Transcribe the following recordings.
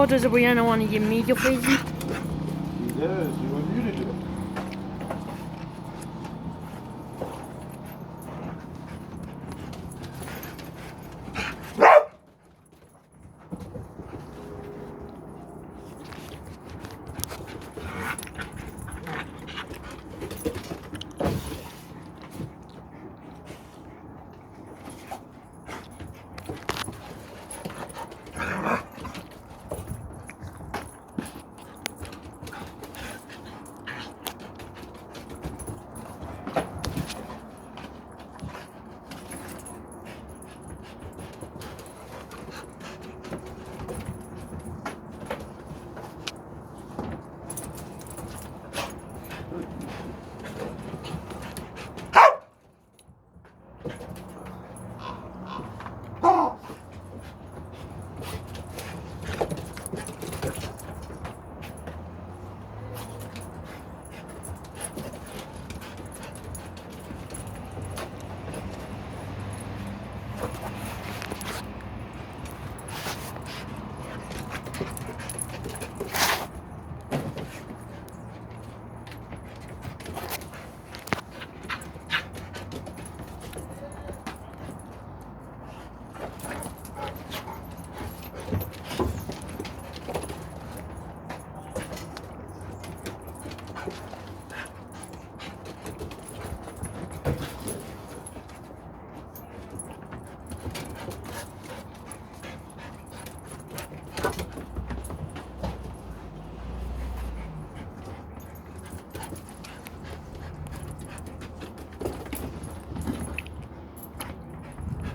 Or does Brianna want to give me your Frisbee? She does. She wants you to do it.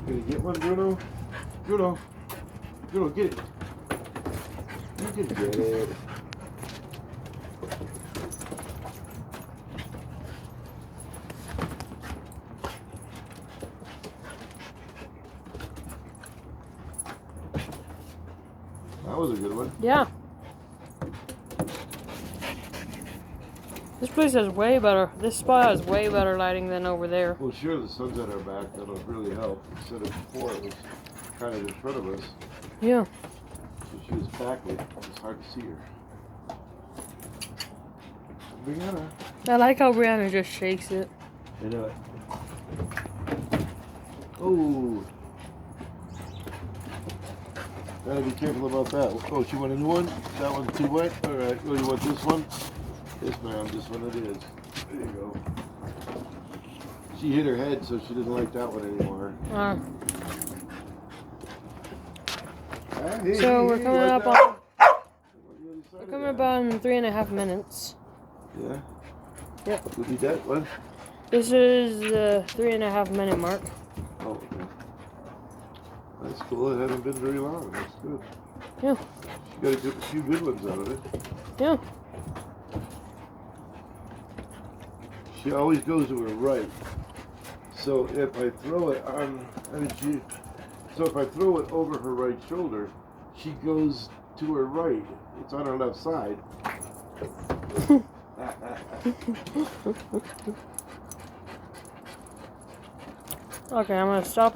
Can you get one, Bruno? Bruno, get it. You can get it. That was a good one. Yeah. This place has way better. This spot has way better lighting than over there. Well, sure, the sun's at our back. That'll really help. Instead of before, it was kind of in front of us. Yeah. So she was backward. It was hard to see her. Brianna. I like how Brianna just shakes it. I know it. Oh. Gotta be careful about that. Oh, she want a new one? That one's too wet? Alright. Oh, you want this one? Yes, ma'am. This one it is. There you go. She hit her head, so she didn't like that one anymore. So we're coming up on. We're coming up on 3.5 minutes. Yeah. Yep. We'll be that one. This is the 3.5 minute mark. Oh, okay. That's cool. It hasn't been very long. That's good. Yeah. She got a few good ones out of it. Yeah. She always goes to her right. So if I throw it on, so if I throw it over her right shoulder, she goes to her right. It's on her left side. Okay, I'm gonna stop.